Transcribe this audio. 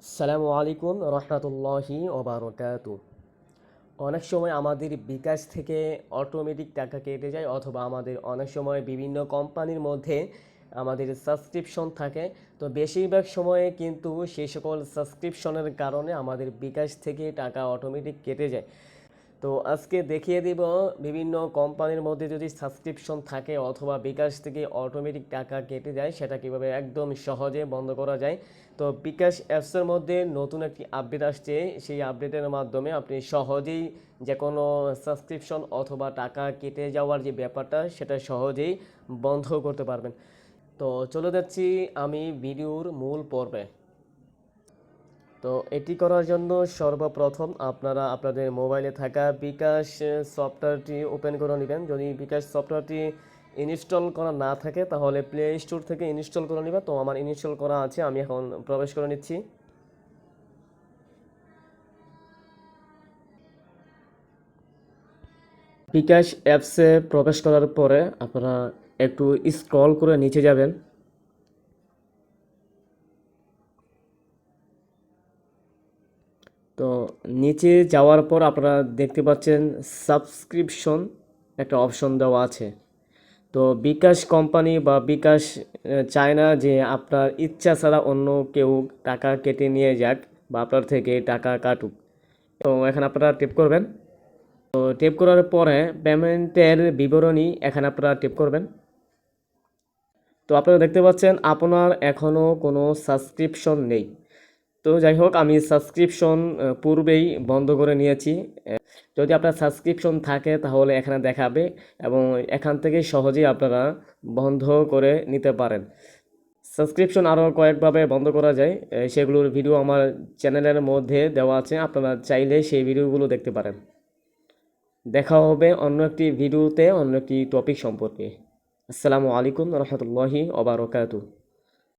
আসসালামু আলাইকুম রহমতুল্লাহি ওবারকাতু। অনেক সময় আমাদের বিকাশ থেকে অটোমেটিক টাকা কেটে যায়, অথবা আমাদের অনেক সময় বিভিন্ন কোম্পানির মধ্যে আমাদের সাবস্ক্রিপশন থাকে। তো বেশিরভাগ সময়ে কিন্তু সেই সকল সাবস্ক্রিপশনের কারণে আমাদের বিকাশ থেকে টাকা অটোমেটিক কেটে যায়। তো আজকে দেখিয়ে দিব বিভিন্ন কোম্পানির মধ্যে যদি সাবস্ক্রিপশন থাকে অথবা বিকাশ থেকে অটোমেটিক টাকা কেটে যায় সেটা কিভাবে একদম সহজে বন্ধ করা যায়। তো বিকাশ অ্যাপসের মধ্যে নতুন একটি আপডেট আসছে, সেই আপডেটের মাধ্যমে আপনি সহজেই যে কোনো সাবস্ক্রিপশন অথবা টাকা কেটে যাওয়ার যে ব্যাপারটা সেটা সহজেই বন্ধ করতে পারবেন। তো চলে যাচ্ছি আমি ভিডিওর মূল পর্বে। তো এটি করার জন্য সর্বপ্রথম আপনারা আপনাদের মোবাইলে থাকা বিকাশ সফটওয়্যারটি ওপেন করে নেবেন। যদি বিকাশ সফটওয়্যারটি ইনস্টল করা না থাকে তাহলে প্লে স্টোর থেকে ইনস্টল করে নেবেন। তো আমার ইনস্টল করা আছে, আমি এখন প্রবেশ করে নিচ্ছি। বিকাশ অ্যাপসে প্রবেশ করার পরে আপনারা একটু স্ক্রল করে নিচে যাবেন। তো নিচে যাওয়ার পর আপনারা দেখতে পাচ্ছেন সাবস্ক্রিপশন একটা অপশন দেওয়া আছে। তো বিকাশ কোম্পানি বা বিকাশ চায় না যে আপনার ইচ্ছা ছাড়া অন্য কেউ টাকা কেটে নিয়ে যাক বা আপনার থেকে টাকা কাটুক। তো এখানে আপনারা টেপ করবেন। তো টেপ করার পরে পেমেন্টের বিবরণী এখানে আপনারা টেপ করবেন। তো আপনারা দেখতে পাচ্ছেন আপনার এখনও কোনো সাবস্ক্রিপশন নেই। তো যাই হোক, আমি সাবস্ক্রিপশন পূর্বেই বন্ধ করে নিয়েছি। যদি আপনার সাবস্ক্রিপশন থাকে তাহলে এখানে দেখাবে এবং এখান থেকে সহজেই আপনারা বন্ধ করে নিতে পারেন। সাবস্ক্রিপশন আরও কয়েকভাবে বন্ধ করা যায়, সেগুলোর ভিডিও আমার চ্যানেলের মধ্যে দেওয়া আছে, আপনারা চাইলে সেই ভিডিওগুলো দেখতে পারেন। দেখা হবে অন্য একটি ভিডিওতে অন্য একটি টপিক সম্পর্কে। আসসালামু আলাইকুম রহমতুল্লাহি ওবারকাতুহু।